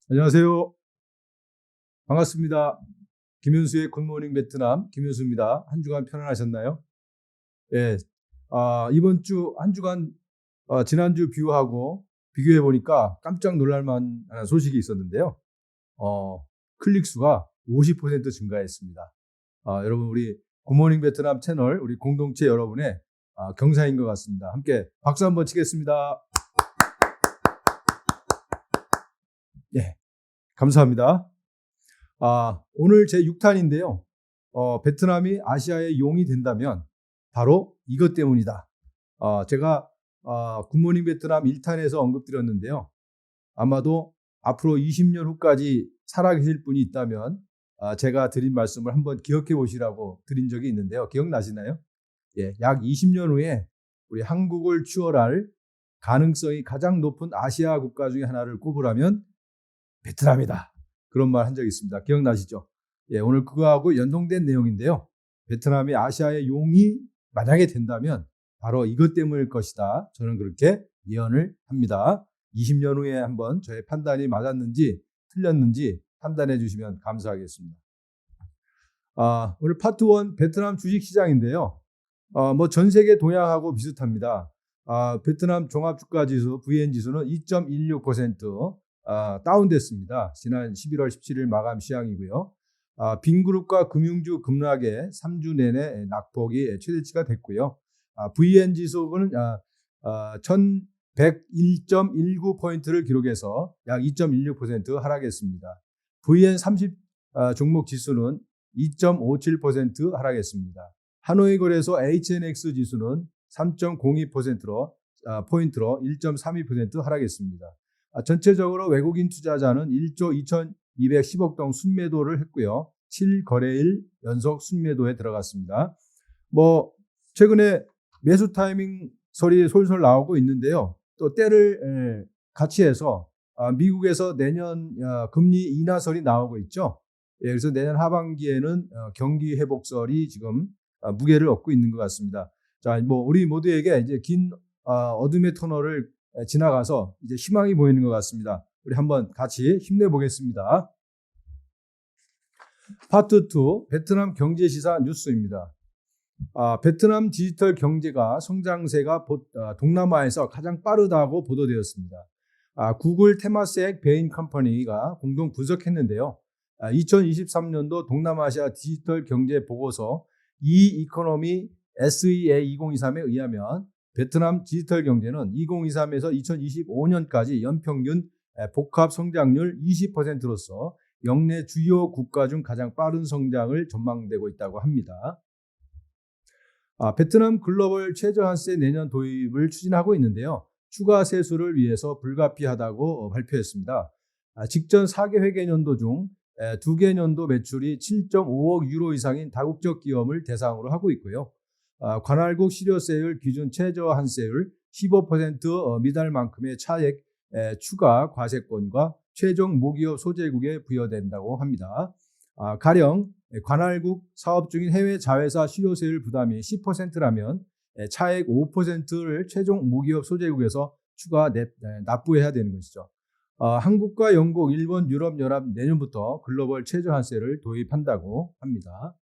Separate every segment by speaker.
Speaker 1: 안녕하세요. 반갑습니다. 김윤수의 굿모닝 베트남 김윤수입니다. 한 주간 편안하셨나요? 예. 이번 주 한 주간 지난주 뷰하고 비교해 보니까 깜짝 놀랄 만한 소식이 있었는데요. 클릭 수가 50% 증가했습니다. 여러분 우리 굿모닝 베트남 채널 우리 공동체 여러분의 경사인 것 같습니다. 함께 박수 한번 치겠습니다. 예. 감사합니다. 오늘 제 6탄인데요. 베트남이 아시아의 용이 된다면 바로 이것 때문이다. 제가 굿모닝 베트남 1탄에서 언급드렸는데요. 아마도 앞으로 20년 후까지 살아계실 분이 있다면 제가 드린 말씀을 한번 기억해 보시라고 드린 적이 있는데요. 기억나시나요? 예, 약 20년 후에 우리 한국을 추월할 가능성이 가장 높은 아시아 국가 중에 하나를 꼽으라면 베트남이다. 그런 말 한 적이 있습니다. 기억나시죠? 예, 오늘 그거하고 연동된 내용인데요. 베트남이 아시아의 용이 만약에 된다면 바로 이것 때문일 것이다. 저는 그렇게 예언을 합니다. 20년 후에 한번 저의 판단이 맞았는지 틀렸는지 판단해 주시면 감사하겠습니다. 오늘 파트 1 베트남 주식시장인데요. 뭐 전 세계 동향하고 비슷합니다. 베트남 종합주가지수 VN 지수는 2.16% 다운됐습니다. 지난 11월 17일 마감 시향이고요. 빈그룹과 금융주 급락에 3주 내내 낙폭이 최대치가 됐고요. VN 지수는 1101.19포인트를 기록해서 약 2.16% 하락했습니다. VN 30 종목 지수는 2.57% 하락했습니다. 하노이 거래소 HNX 지수는 3.02%로 포인트로 1.32% 하락했습니다. 전체적으로 외국인 투자자는 1조 2210억 동 순매도를 했고요. 7거래일 연속 순매도에 들어갔습니다. 뭐 최근에 매수 타이밍 소리 솔솔 나오고 있는데요. 또 때를 같이 해서 미국에서 내년 금리 인하설이 나오고 있죠. 예, 그래서 내년 하반기에는 경기 회복설이 지금 무게를 얻고 있는 것 같습니다. 자, 뭐 우리 모두에게 이제 긴 어둠의 터널을 지나가서 이제 희망이 보이는 것 같습니다. 우리 한번 같이 힘내보겠습니다. 파트 2 베트남 경제시사 뉴스입니다. 베트남 디지털 경제가 성장세가 동남아에서 가장 빠르다고 보도되었습니다. 구글, 테마섹, 베인 컴퍼니가 공동 분석했는데요. 2023년도 동남아시아 디지털 경제 보고서 이코노미 SEA 2023에 의하면 베트남 디지털 경제는 2023에서 2025년까지 연평균 복합 성장률 20%로서 역내 주요 국가 중 가장 빠른 성장을 전망되고 있다고 합니다. 베트남 글로벌 최저한세 내년 도입을 추진하고 있는데요. 추가 세수를 위해서 불가피하다고 발표했습니다. 직전 4개 회계년도 중 2개 년도 매출이 7.5억 유로 이상인 다국적 기업을 대상으로 하고 있고요. 관할국 실효세율 기준 최저한세율 15% 미달만큼의 차액 추가 과세권과 최종 모기업 소재국에 부여된다고 합니다. 가령 관할국 사업 중인 해외 자회사 실효세율 부담이 10%라면 차액 5%를 최종 모기업 소재국에서 추가 납부해야 되는 것이죠. 한국과 영국, 일본, 유럽연합 내년부터 글로벌 최저한세를 도입한다고 합니다.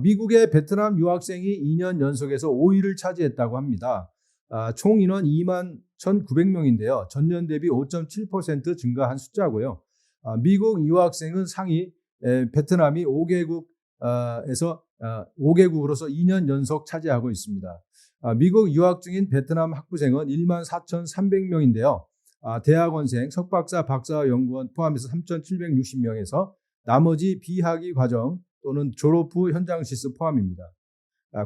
Speaker 1: 미국의 베트남 유학생이 2년 연속해서 5위를 차지했다고 합니다. 총 인원 2만 1,900명인데요. 전년 대비 5.7% 증가한 숫자고요. 미국 유학생은 상위 베트남이 5개국으로서 2년 연속 차지하고 있습니다. 미국 유학 중인 베트남 학부생은 1만 4,300명인데요. 대학원생, 석박사, 박사 연구원 포함해서 3,760명에서 나머지 비학위 과정 또는 졸업 후 현장 실습 포함입니다.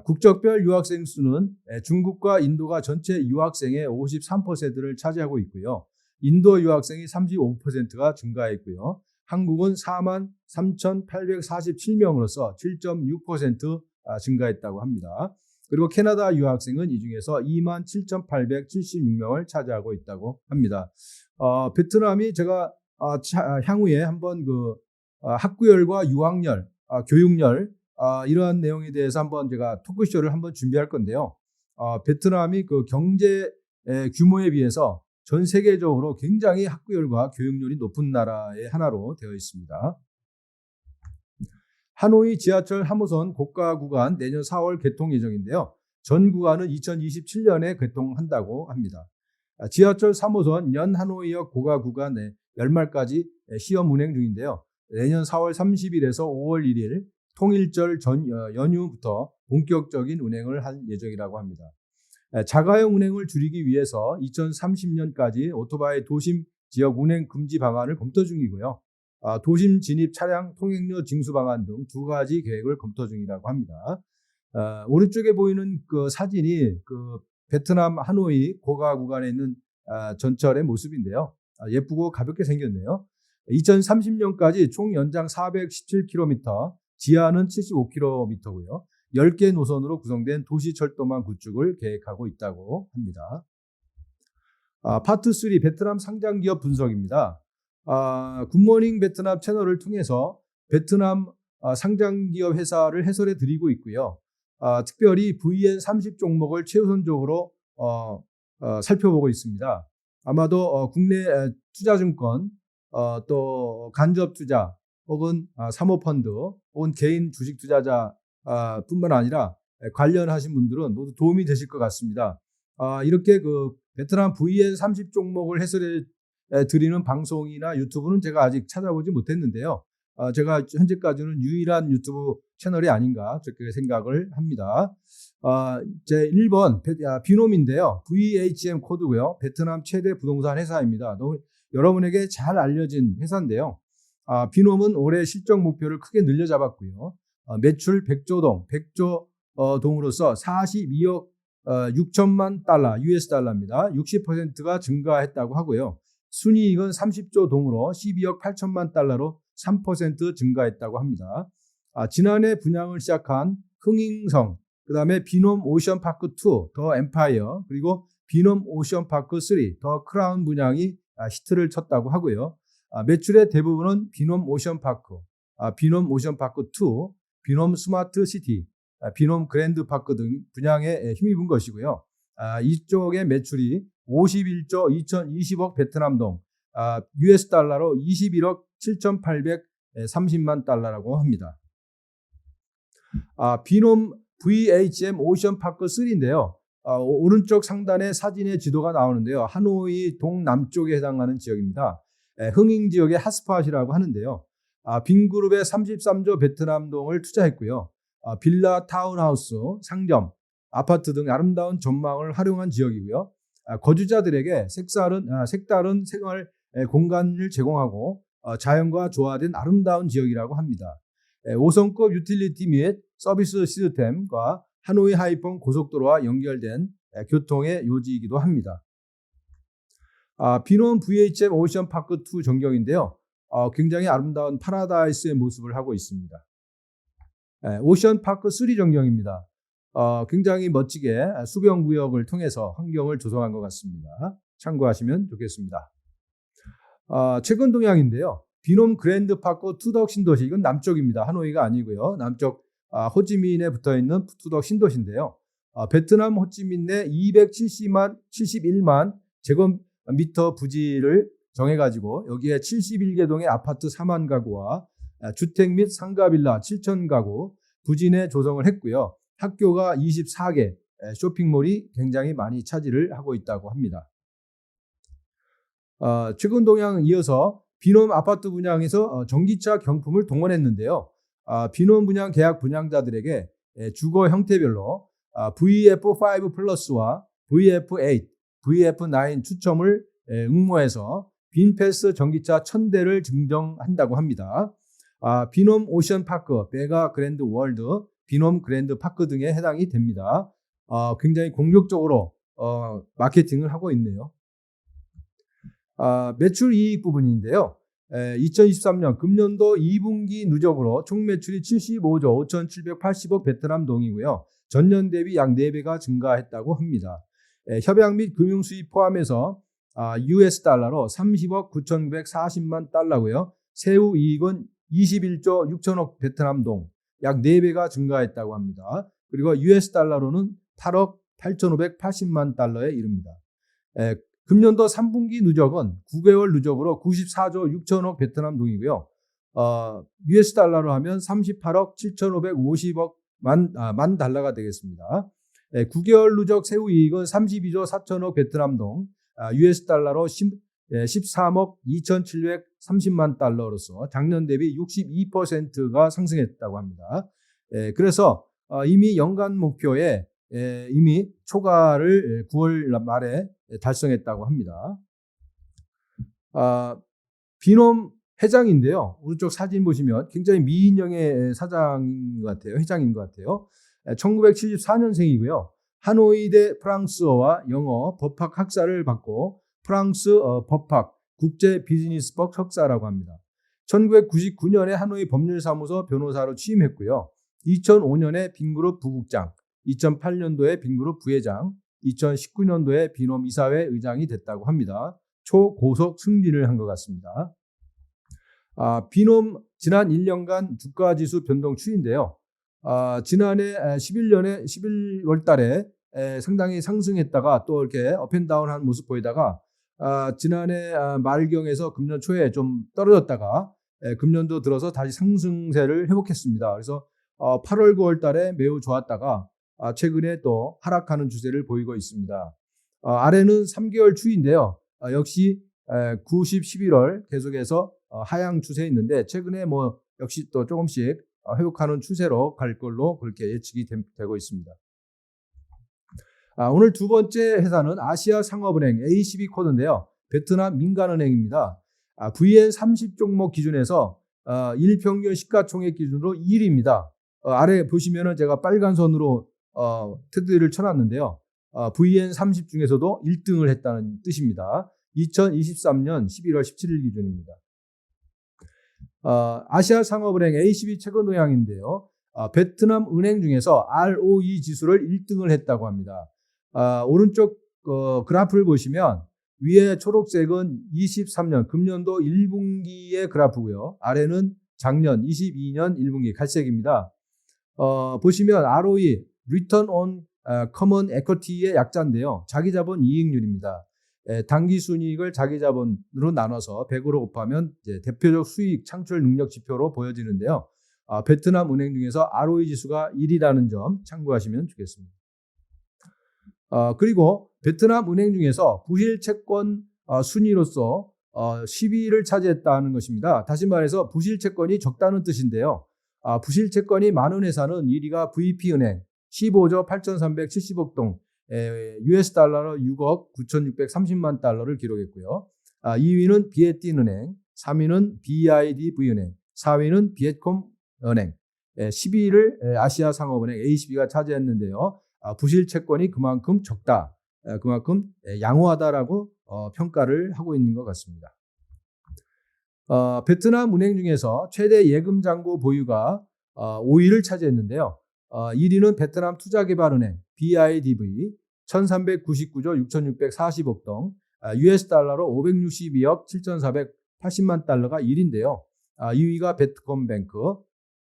Speaker 1: 국적별 유학생 수는 중국과 인도가 전체 유학생의 53%를 차지하고 있고요. 인도 유학생이 35%가 증가했고요. 한국은 4만 3,847명으로서 7.6% 증가했다고 합니다. 그리고 캐나다 유학생은 이 중에서 2만 7,876명을 차지하고 있다고 합니다. 베트남이 제가 향후에 한번 학구열과 유학열, 교육열 이러한 내용에 대해서 한번 제가 토크쇼를 한번 준비할 건데요. 베트남이 그 경제 규모에 비해서 전 세계적으로 굉장히 학구열과 교육열이 높은 나라의 하나로 되어 있습니다. 하노이 지하철 3호선 고가 구간 내년 4월 개통 예정인데요. 전 구간은 2027년에 개통한다고 합니다. 지하철 3호선 연 하노이역 고가 구간 열말까지 시험 운행 중인데요. 내년 4월 30일에서 5월 1일 통일절 연휴부터 본격적인 운행을 할 예정이라고 합니다. 자가용 운행을 줄이기 위해서 2030년까지 오토바이 도심 지역 운행 금지 방안을 검토 중이고요. 도심 진입 차량 통행료 징수 방안 등 두 가지 계획을 검토 중이라고 합니다. 오른쪽에 보이는 그 사진이 그 베트남 하노이 고가 구간에 있는 전철의 모습인데요. 예쁘고 가볍게 생겼네요. 2030년까지 총 연장 417km, 지하는 75km고요. 10개 노선으로 구성된 도시철도망 구축을 계획하고 있다고 합니다. 파트 3 베트남 상장기업 분석입니다. 굿모닝 베트남 채널을 통해서 베트남 상장기업 회사를 해설해 드리고 있고요. 특별히 VN30 종목을 최우선적으로 살펴보고 있습니다. 아마도 국내 투자증권, 또 간접투자 혹은 사모펀드 혹은 개인 주식 투자자 뿐만 아니라 관련하신 분들은 모두 도움이 되실 것 같습니다. 이렇게 그 베트남 VN30 종목을 해설해 드리는 방송이나 유튜브는 제가 아직 찾아보지 못했는데요. 제가 현재까지는 유일한 유튜브 채널이 아닌가 그렇게 생각을 합니다. 제 1번 비놈인데요. VHM 코드고요. 베트남 최대 부동산 회사입니다. 여러분에게 잘 알려진 회사인데요. 비놈은 올해 실적 목표를 크게 늘려잡았고요. 매출 100조 동으로서 42억 6천만 달러, US 달러입니다. 60%가 증가했다고 하고요. 순이익은 30조 동으로 12억 8천만 달러로 3% 증가했다고 합니다. 지난해 분양을 시작한 흥잉성, 그 다음에 비놈 오션파크 2, 더 엠파이어, 그리고 비놈 오션파크 3, 더 크라운 분양이 히트를 쳤다고 하고요. 매출의 대부분은 비놈 오션파크, 비놈 오션파크 2, 비놈 스마트 시티, 비놈 그랜드파크 등 분양에 힘입은 것이고요. 이쪽의 매출이 51조 2020억 베트남동, US 달러로 21억 7,830만 달러라고 합니다. 비놈 VHM 오션파크 3인데요. 오른쪽 상단에 사진의 지도가 나오는데요. 하노이 동남쪽에 해당하는 지역입니다. 흥잉 지역의 핫스팟이라고 하는데요. 빈그룹에 33조 베트남동을 투자했고요. 빌라, 타운하우스, 상점, 아파트 등 아름다운 전망을 활용한 지역이고요. 거주자들에게 색다른 생활 공간을 제공하고 자연과 조화된 아름다운 지역이라고 합니다. 5성급 유틸리티 및 서비스 시스템과 하노이 하이펑 고속도로와 연결된 교통의 요지이기도 합니다. 비놈 VHM 오션파크 2 전경인데요. 굉장히 아름다운 파라다이스의 모습을 하고 있습니다. 오션파크 3 전경입니다. 굉장히 멋지게 수변구역을 통해서 환경을 조성한 것 같습니다. 참고하시면 좋겠습니다. 최근 동향인데요. 비놈 그랜드파크 투덕 신도시, 이건 남쪽입니다. 하노이가 아니고요. 남쪽 호찌민에 붙어있는 투덕 신도시인데요. 베트남 호찌민 내 271만 제곱미터 부지를 정해가지고 여기에 71개 동의 아파트 4만 가구와 주택 및 상가빌라 7천 가구 부지 내 조성을 했고요. 학교가 24개, 쇼핑몰이 굉장히 많이 차지를 하고 있다고 합니다. 최근 동향 이어서 비놈 아파트 분양에서 전기차 경품을 동원했는데요. 비놈 분양 계약 분양자들에게 주거 형태별로 VF5 플러스와 VF8, VF9 추첨을 응모해서 빈패스 전기차 1000대를 증정한다고 합니다. 비놈 오션파크, 베가 그랜드 월드, 비놈 그랜드 파크 등에 해당이 됩니다. 굉장히 공격적으로 마케팅을 하고 있네요. 매출 이익 부분인데요. 2023년 금년도 2분기 누적으로 총 매출이 75조 5,780억 베트남 동이고요. 전년 대비 약 4배가 증가했다고 합니다. 협약 및 금융 수입 포함해서 US 달러로 30억 9,940만 달러고요. 세후 이익은 21조 6천억 베트남 동, 약 4배가 증가했다고 합니다. 그리고 US 달러로는 8억 8,580만 달러에 이릅니다. 금년도 3분기 누적은 9개월 누적으로 94조 6천억 베트남 동이고요. US 달러로 하면 38억 7,550억 만 달러가 되겠습니다. 9개월 누적 세후 이익은 32조 4천억 베트남 동, US 달러로 13억 2,730만 달러로서 작년 대비 62%가 상승했다고 합니다. 그래서 이미 연간 목표에 이미 초과를 9월 말에 달성했다고 합니다. 비놈 회장인데요. 오른쪽 사진 보시면 굉장히 미인형의 사장인 것 같아요. 회장인 것 같아요. 1974년생이고요. 하노이대 프랑스어와 영어 법학 학사를 받고 프랑스 법학 국제 비즈니스법 석사라고 합니다. 1999년에 하노이 법률사무소 변호사로 취임했고요. 2005년에 빈그룹 부국장, 2008년도에 빈그룹 부회장, 2019년도에 비놈 이사회 의장이 됐다고 합니다. 초고속 승진을 한 것 같습니다. 비놈 지난 1년간 주가지수 변동 추이인데요. 지난해 11월 달에 상당히 상승했다가 또 이렇게 업앤다운한 모습 보이다가 지난해 말경에서 금년 초에 좀 떨어졌다가 금년도 들어서 다시 상승세를 회복했습니다. 그래서 8월 9월 달에 매우 좋았다가 최근에 또 하락하는 추세를 보이고 있습니다. 아래는 3개월 추이인데요. 역시 9, 10, 11월 계속해서 하향 추세에 있는데 최근에 뭐 역시 또 조금씩 회복하는 추세로 갈 걸로 그렇게 예측이 되고 있습니다. 오늘 두 번째 회사는 아시아상업은행 ACB 코드인데요. 베트남 민간은행입니다. VN30 종목 기준에서 일평균 시가총액 기준으로 1위입니다. 아래 보시면은 제가 빨간 선으로 테두리를 쳐놨는데요. VN30 중에서도 1등을 했다는 뜻입니다. 2023년 11월 17일 기준입니다. 아시아상업은행 ACB 최근 동향인데요. 베트남 은행 중에서 ROE 지수를 1등을 했다고 합니다. 오른쪽 그래프를 보시면 위에 초록색은 23년 금년도 1분기의 그래프고요. 아래는 작년 22년 1분기 갈색입니다. 보시면 ROE, Return on Common Equity의 약자인데요. 자기자본 이익률입니다. 당기순이익을 자기자본으로 나눠서 100으로 곱하면 이제 대표적 수익 창출 능력 지표로 보여지는데요. 베트남 은행 중에서 ROE 지수가 1이라는 점 참고하시면 좋겠습니다. 그리고 베트남 은행 중에서 부실 채권 순위로서 10위를 차지했다는 것입니다. 다시 말해서 부실 채권이 적다는 뜻인데요. 부실 채권이 많은 회사는 1위가 VP은행 15조 8,370억 동 US 달러로 6억 9,630만 달러를 기록했고요. 2위는 비에틴은행, 3위는 BIDV은행, 4위는 비에트콤은행, 10위를 아시아상업은행 ACB가 차지했는데요. 부실 채권이 그만큼 적다, 그만큼 양호하다라고 평가를 하고 있는 것 같습니다. 베트남 은행 중에서 최대 예금 잔고 보유가 5위를 차지했는데요. 1위는 베트남 투자개발은행 BIDV 1399조 6640억 동, US 달러로 562억 7480만 달러가 1위인데요. 2위가 베트콤뱅크,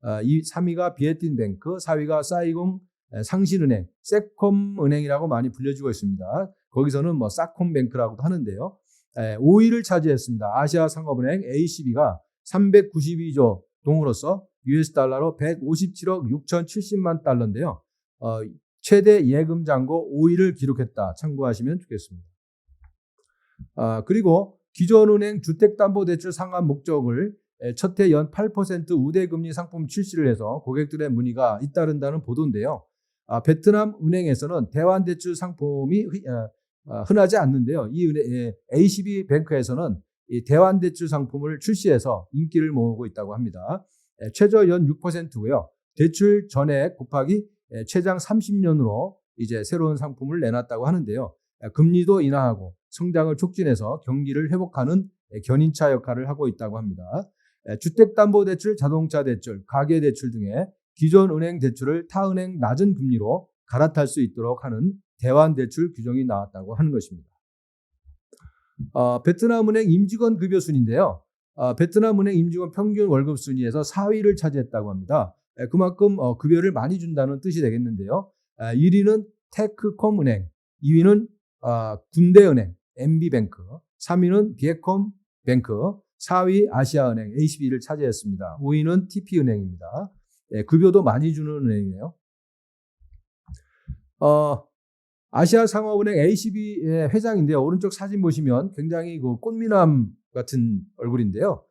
Speaker 1: 3위가 비에틴뱅크, 4위가 사이공 상신은행, 세콤은행이라고 많이 불려지고 있습니다. 거기서는 뭐 사콤뱅크라고도 하는데요. 5위를 차지했습니다. 아시아상업은행 ACB가 392조 동으로서 US 달러로 157억 6,070만 달러인데요. 최대 예금 잔고 5위를 기록했다. 참고하시면 좋겠습니다. 그리고 기존은행 주택담보대출 상환 목적을 첫해 연 8% 우대금리 상품 출시를 해서 고객들의 문의가 잇따른다는 보도인데요. 베트남 은행에서는 대환대출 상품이 흔하지 않는데요. 이 ACB 뱅크에서는 이 대환대출 상품을 출시해서 인기를 모으고 있다고 합니다. 최저 연 6%고요. 대출 전액 곱하기 최장 30년으로 이제 새로운 상품을 내놨다고 하는데요. 금리도 인하하고 성장을 촉진해서 경기를 회복하는 견인차 역할을 하고 있다고 합니다. 주택담보대출, 자동차대출, 가계대출 등의 기존 은행 대출을 타 은행 낮은 금리로 갈아탈 수 있도록 하는 대환대출 규정이 나왔다고 하는 것입니다. 베트남은행 임직원 급여 순인데요. 베트남은행 임직원 평균 월급 순위에서 4위를 차지했다고 합니다. 그만큼 급여를 많이 준다는 뜻이 되겠는데요. 1위는 테크콤은행, 2위는 군대은행, MB뱅크, 3위는 비에콤뱅크, 4위 아시아은행 ACB를 차지했습니다. 5위는 TP은행입니다. 급여도 많이 주는 은행이에요. 아시아상업은행 ACB의 회장인데요. 오른쪽 사진 보시면 굉장히 그 꽃미남 같은 얼굴인데요.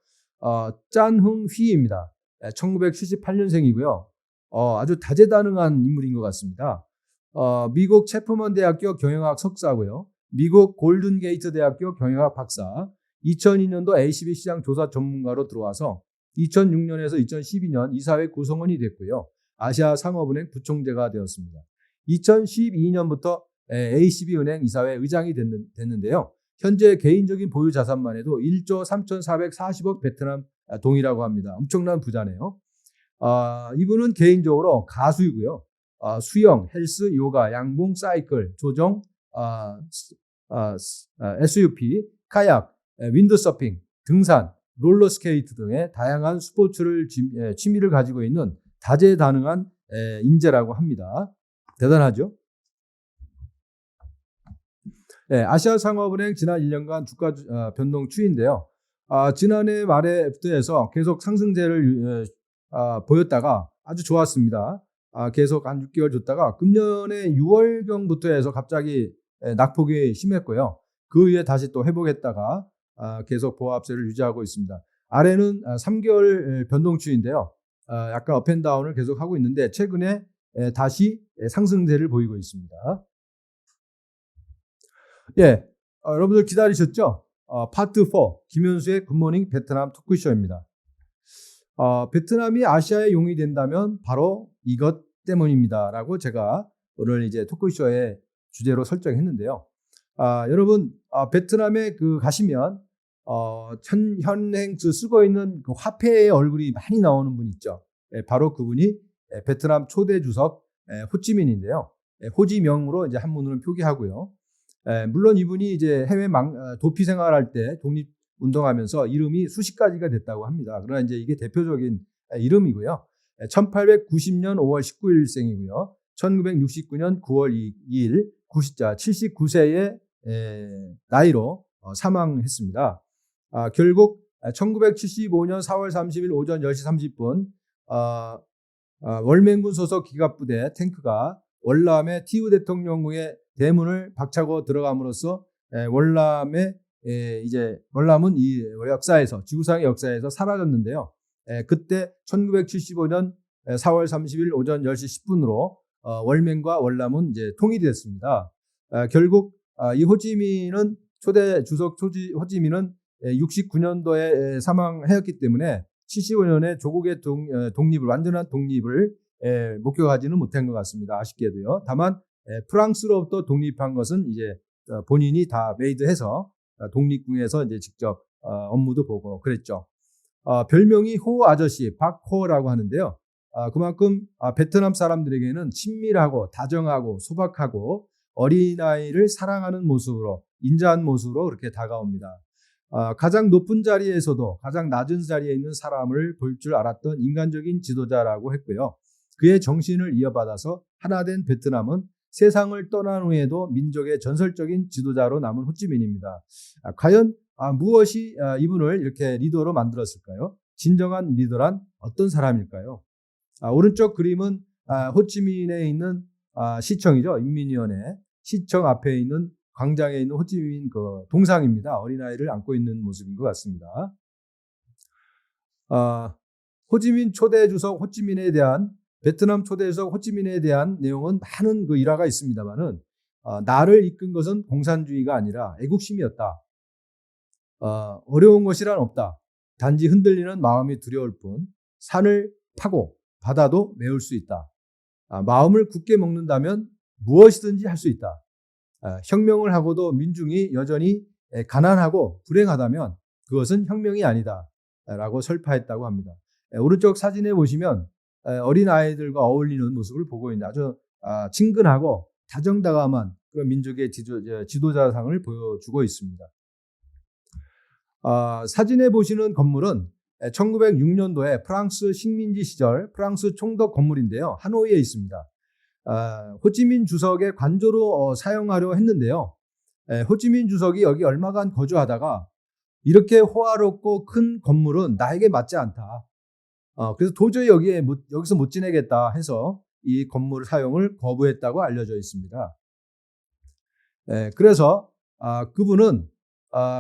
Speaker 1: 짠흥휘입니다. 1978년생이고요. 아주 다재다능한 인물인 것 같습니다. 미국 체프먼 대학교 경영학 석사고요. 미국 골든게이트 대학교 경영학 박사. 2002년도 ACB 시장 조사 전문가로 들어와서 2006년에서 2012년 이사회 구성원이 됐고요. 아시아상업은행 부총재가 되었습니다. 2012년부터 ACB은행 이사회 의장이 됐는데요. 현재 개인적인 보유 자산만 해도 1조 3,440억 베트남 동이라고 합니다. 엄청난 부자네요. 이분은 개인적으로 가수이고요. 수영, 헬스, 요가, 양궁, 사이클, 조정, SUP, 카약, 윈드서핑, 등산, 롤러스케이트 등의 다양한 스포츠를 취미를 가지고 있는 다재다능한 인재라고 합니다. 대단하죠? 아시아상업은행 지난 1년간 주가 변동 추이인데요. 지난해 말에부터 해서 계속 상승세를 보였다가 아주 좋았습니다. 계속 한 6개월 줬다가 금년에 6월경부터 해서 갑자기 낙폭이 심했고요. 그 후에 다시 또 회복했다가 계속 보합세를 유지하고 있습니다. 아래는 3개월 변동 추이인데요. 약간 업앤다운을 계속 하고 있는데 최근에 다시 상승세를 보이고 있습니다. 여러분들 기다리셨죠? 파트 4 김현수의 굿모닝 베트남 토크쇼입니다. 베트남이 아시아의 용이 된다면 바로 이것 때문입니다. 라고 제가 오늘 이제 토크쇼의 주제로 설정했는데요. 여러분, 베트남에 가시면, 현행 쓰고 있는 그 화폐의 얼굴이 많이 나오는 분 있죠. 바로 그분이 베트남 초대 주석 호찌민인데요. 호지명으로 이제 한문으로 표기하고요. 물론 이분이 이제 해외 도피 생활할 때 독립운동하면서 이름이 수십 가지가 됐다고 합니다. 그러나 이제 이게 대표적인 이름이고요. 1890년 5월 19일생이고요. 1969년 9월 2일 79세의 나이로 사망했습니다. 결국 1975년 4월 30일 오전 10시 30분 월맹군 소속 기갑부대 탱크가 월남의 티우 대통령궁의 대문을 박차고 들어감으로써 월남은 이 역사에서 지구상의 역사에서 사라졌는데요. 그때 1975년 4월 30일 오전 10시 10분으로 월맹과 월남은 이제 통일이 됐습니다. 결국 이 호찌민은 초대 주석 호찌민은 69년도에 사망하였기 때문에 75년에 조국의 독립을 완전한 독립을 목격하지는 못한 것 같습니다. 아쉽게도요. 다만 프랑스로부터 독립한 것은 이제 본인이 다 메이드해서 독립궁에서 이제 직접 업무도 보고 그랬죠. 별명이 호 아저씨, 박호라고 하는데요. 그만큼 베트남 사람들에게는 친밀하고 다정하고 소박하고 어린아이를 사랑하는 모습으로 인자한 모습으로 그렇게 다가옵니다. 가장 높은 자리에서도 가장 낮은 자리에 있는 사람을 볼 줄 알았던 인간적인 지도자라고 했고요. 그의 정신을 이어받아서 하나된 베트남은 세상을 떠난 후에도 민족의 전설적인 지도자로 남은 호찌민입니다. 과연 무엇이 이분을 이렇게 리더로 만들었을까요? 진정한 리더란 어떤 사람일까요? 오른쪽 그림은 호찌민에 있는 시청이죠. 인민위원회 시청 앞에 있는 광장에 있는 호찌민 그 동상입니다. 어린아이를 안고 있는 모습인 것 같습니다. 호찌민 초대 주석 호찌민에 대한 베트남 초대 주석 호찌민에 대한 내용은 많은 그 일화가 있습니다만은 나를 이끈 것은 공산주의가 아니라 애국심이었다. 어려운 것이란 없다. 단지 흔들리는 마음이 두려울 뿐 산을 파고 바다도 메울 수 있다. 마음을 굳게 먹는다면 무엇이든지 할 수 있다. 혁명을 하고도 민중이 여전히 가난하고 불행하다면 그것은 혁명이 아니다. 라고 설파했다고 합니다. 오른쪽 사진에 보시면 어린아이들과 어울리는 모습을 보고 있는 아주 친근하고 다정다감한 그런 민족의 지도자상을 보여주고 있습니다. 사진에 보시는 건물은 1906년도에 프랑스 식민지 시절 프랑스 총독 건물인데요. 하노이에 있습니다. 호찌민 주석의 관저로 사용하려 했는데요. 호치민 주석이 여기 얼마간 거주하다가 이렇게 호화롭고 큰 건물은 나에게 맞지 않다. 그래서 도저히 여기서 못 지내겠다 해서 이 건물 사용을 거부했다고 알려져 있습니다. 그래서 그분은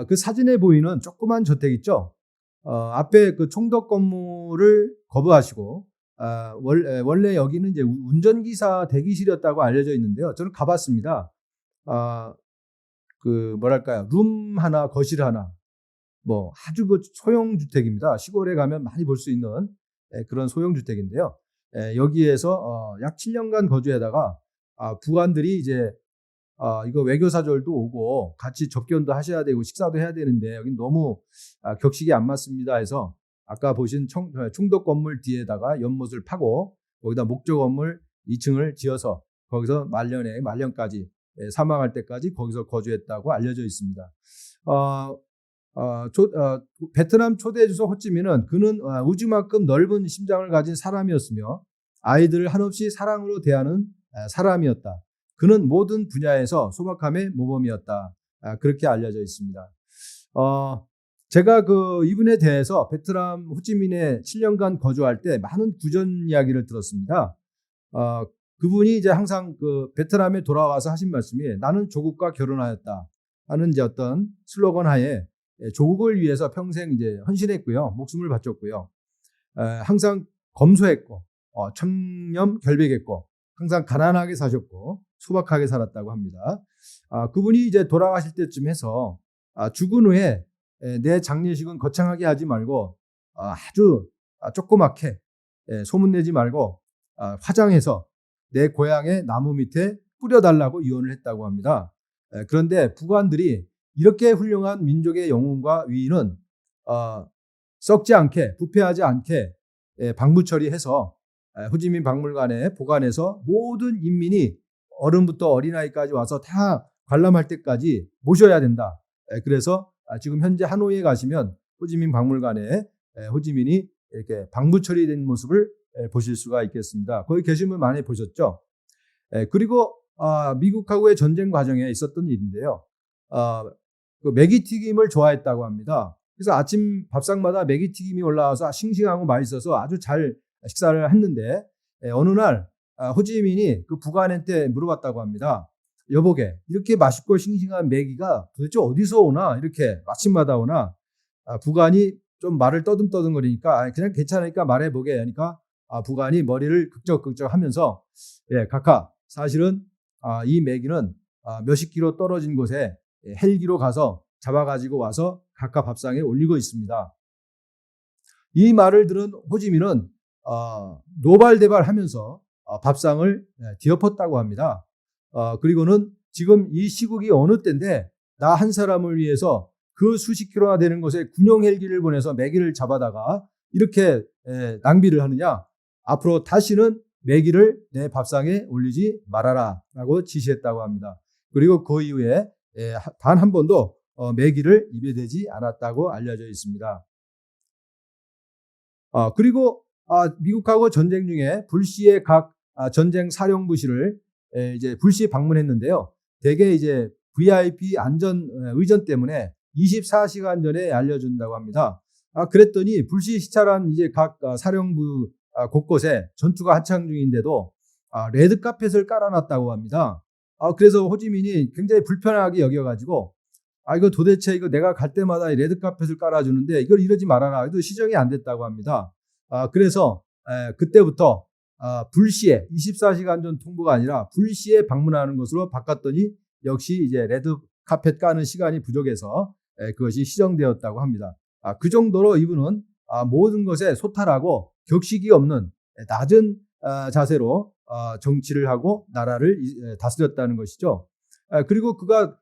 Speaker 1: 그 사진에 보이는 조그만 저택 있죠. 앞에 그 총덕 건물을 거부하시고 원래 여기는 이제 운전기사 대기실이었다고 알려져 있는데요. 저는 가봤습니다. 그 뭐랄까요, 룸 하나, 거실 하나, 뭐 아주 그 소형 주택입니다. 시골에 가면 많이 볼 수 있는 그런 소형 주택인데요. 여기에서 약 7년간 거주하다가 부관들이 이제 이거 외교사절도 오고 같이 접견도 하셔야 되고 식사도 해야 되는데 여긴 너무 격식이 안 맞습니다 해서 아까 보신 총덕 건물 뒤에다가 연못을 파고 거기다 목조 건물 2층을 지어서 거기서 말년까지 사망할 때까지 거기서 거주했다고 알려져 있습니다. 베트남 초대 주석 호찌민은 그는 우주만큼 넓은 심장을 가진 사람이었으며 아이들을 한없이 사랑으로 대하는 사람이었다. 그는 모든 분야에서 소박함의 모범이었다. 그렇게 알려져 있습니다. 제가 이분에 대해서 베트남 호찌민에 7년간 거주할 때 많은 구전 이야기를 들었습니다. 그분이 이제 항상 그 베트남에 돌아와서 하신 말씀이 나는 조국과 결혼하였다 하는 이제 어떤 슬로건 하에 조국을 위해서 평생 이제 헌신했고요. 목숨을 바쳤고요. 항상 검소했고, 청렴 결백했고, 항상 가난하게 사셨고, 소박하게 살았다고 합니다. 그분이 이제 돌아가실 때쯤 해서 죽은 후에 내 장례식은 거창하게 하지 말고 아주 조그맣게 소문내지 말고 화장해서 내 고향의 나무 밑에 뿌려달라고 유언을 했다고 합니다. 그런데 부관들이 이렇게 훌륭한 민족의 영웅과 위인은 썩지 않게, 부패하지 않게 방부 처리해서 호지민 박물관에 보관해서 모든 인민이 어른부터 어린아이까지 와서 다 관람할 때까지 모셔야 된다. 그래서 지금 현재 하노이에 가시면 호지민 박물관에 호지민이 이렇게 방부 처리된 모습을 보실 수가 있겠습니다. 거기 계시면 많이 보셨죠? 그리고 미국하고의 전쟁 과정에 있었던 일인데요. 그 매기튀김을 좋아했다고 합니다. 그래서 아침 밥상마다 매기튀김이 올라와서 싱싱하고 맛있어서 아주 잘 식사를 했는데 어느 날 호지민이 그 부관한테 물어봤다고 합니다. 여보게, 이렇게 맛있고 싱싱한 매기가 도대체 어디서 오나? 이렇게 아침마다 오나? 부관이 좀 말을 떠듬떠듬거리니까 그냥 괜찮으니까 말해보게 하니까 부관이 머리를 극적극적 하면서 각하, 사실은 이 매기는 몇십 킬로 떨어진 곳에 헬기로 가서 잡아가지고 와서 각하 밥상에 올리고 있습니다. 이 말을 들은 호지민은 노발대발하면서 밥상을 뒤엎었다고 합니다. 그리고는 지금 이 시국이 어느 때인데 나 한 사람을 위해서 그 수십 킬로나 되는 곳에 군용 헬기를 보내서 매기를 잡아다가 이렇게 낭비를 하느냐? 앞으로 다시는 매기를 내 밥상에 올리지 말아라 라고 지시했다고 합니다. 그리고 그 이후에 단 한 번도 매기를 입에 대지 않았다고 알려져 있습니다. 그리고 미국하고 전쟁 중에 불시의 각 전쟁 사령부실을 이제 불시 방문했는데요. 대개 이제 VIP 안전 의전 때문에 24시간 전에 알려준다고 합니다. 그랬더니 불시 시찰한 이제 각 사령부 곳곳에 전투가 한창 중인데도 레드 카펫을 깔아놨다고 합니다. 그래서 호지민이 굉장히 불편하게 여겨가지고 이거 도대체 이거 내가 갈 때마다 레드 카펫을 깔아주는데 이걸 이러지 말아라. 그래도 시정이 안 됐다고 합니다. 그래서 그때부터 불시에 24시간 전 통보가 아니라 불시에 방문하는 것으로 바꿨더니 역시 이제 레드 카펫 까는 시간이 부족해서 그것이 시정되었다고 합니다. 그 정도로 이분은 모든 것에 소탈하고 격식이 없는 낮은 자세로 정치를 하고 나라를 다스렸다는 것이죠. 그리고 그가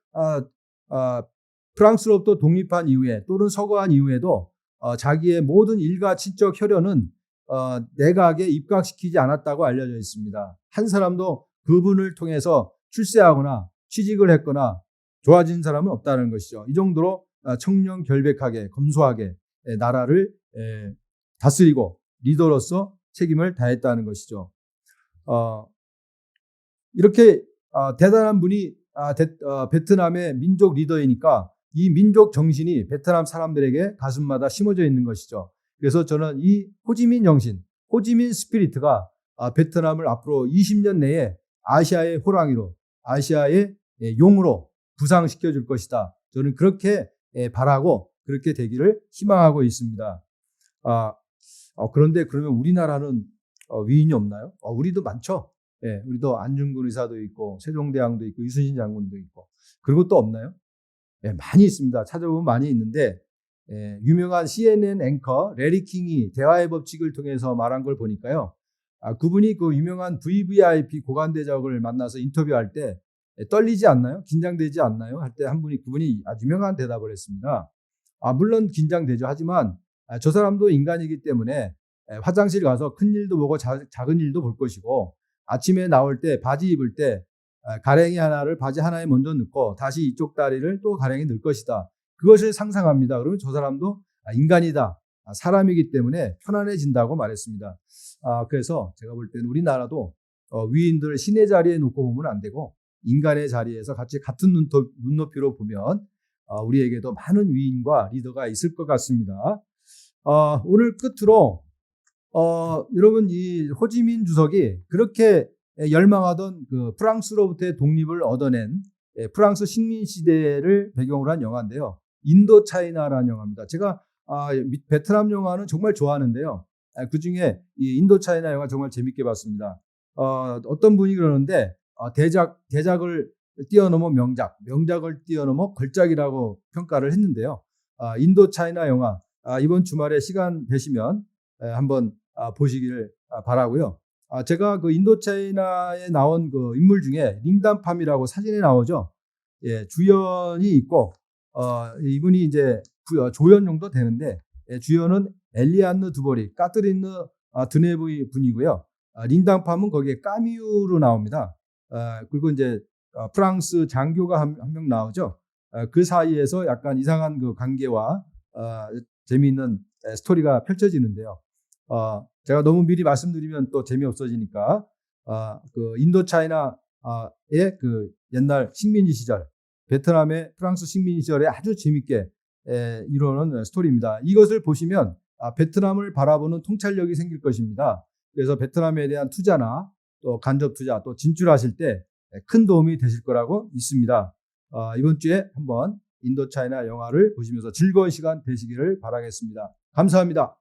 Speaker 1: 프랑스로부터 독립한 이후에 또는 서거한 이후에도 자기의 모든 일가 친척 혈연은 내각에 입각시키지 않았다고 알려져 있습니다. 한 사람도 그분을 통해서 출세하거나 취직을 했거나 좋아진 사람은 없다는 것이죠. 이 정도로 청렴 결백하게 검소하게 나라를 다스리고 리더로서 책임을 다했다는 것이죠. 이렇게 대단한 분이 베트남의 민족 리더이니까 이 민족 정신이 베트남 사람들에게 가슴마다 심어져 있는 것이죠. 그래서 저는 이 호지민 정신, 호지민 스피리트가 베트남을 앞으로 20년 내에 아시아의 호랑이로, 아시아의 용으로 부상시켜 줄 것이다. 저는 그렇게 바라고 그렇게 되기를 희망하고 있습니다. 그런데 그러면 우리나라는 위인이 없나요? 우리도 많죠. 예, 우리도 안중근 의사도 있고 세종대왕도 있고 이순신 장군도 있고. 그리고 또 없나요? 예, 많이 있습니다. 찾아보면 많이 있는데 유명한 CNN 앵커 레리 킹이 대화의 법칙을 통해서 말한 걸 보니까요. 그분이 그 유명한 VVIP 고관대적을 만나서 인터뷰할 때 떨리지 않나요? 긴장되지 않나요? 할 때 한 분이 그분이 아주 유명한 대답을 했습니다. 물론 긴장되죠. 하지만 저 사람도 인간이기 때문에 화장실 가서 큰 일도 보고 작은 일도 볼 것이고 아침에 나올 때 바지 입을 때 가랭이 하나를 바지 하나에 먼저 넣고 다시 이쪽 다리를 또 가랭이 넣을 것이다. 그것을 상상합니다. 그러면 저 사람도 인간이다. 사람이기 때문에 편안해진다고 말했습니다. 그래서 제가 볼 때는 우리나라도 위인들을 신의 자리에 놓고 보면 안 되고 인간의 자리에서 같이 같은 눈높이로 보면 우리에게도 많은 위인과 리더가 있을 것 같습니다. 오늘 끝으로 여러분 이 호지민 주석이 그렇게 열망하던 그 프랑스로부터의 독립을 얻어낸 프랑스 식민 시대를 배경으로 한 영화인데요. 인도 차이나라는 영화입니다. 제가 베트남 영화는 정말 좋아하는데요. 그중에 이 인도 차이나 영화 정말 재밌게 봤습니다. 어떤 분이 그러는데 대작을 뛰어넘어 명작을 뛰어넘어 걸작이라고 평가를 했는데요. 인도 차이나 영화 이번 주말에 시간 되시면 한번 보시기를 바라고요. 제가 그 인도 차이나에 나온 그 인물 중에 링담팜이라고 사진에 나오죠. 예, 주연이 있고 이분이 이제 조연 정도 되는데 주연은 엘리안느 두보리, 까트리느 드네브이 분이고요. 링담팜은 거기에 까미유로 나옵니다. 그리고 이제 프랑스 장교가 한 명 나오죠. 그 사이에서 약간 이상한 그 관계와 재미있는 스토리가 펼쳐지는데요. 제가 너무 미리 말씀드리면 또 재미없어지니까 그 인도 차이나의 그 옛날 식민지 시절, 베트남의 프랑스 식민지 시절에 아주 재밌게 이루어놓은 스토리입니다. 이것을 보시면 베트남을 바라보는 통찰력이 생길 것입니다. 그래서 베트남에 대한 투자나 또 간접 투자 또 진출하실 때 큰 도움이 되실 거라고 믿습니다. 이번 주에 한번 인도 차이나 영화를 보시면서 즐거운 시간 되시기를 바라겠습니다. 감사합니다.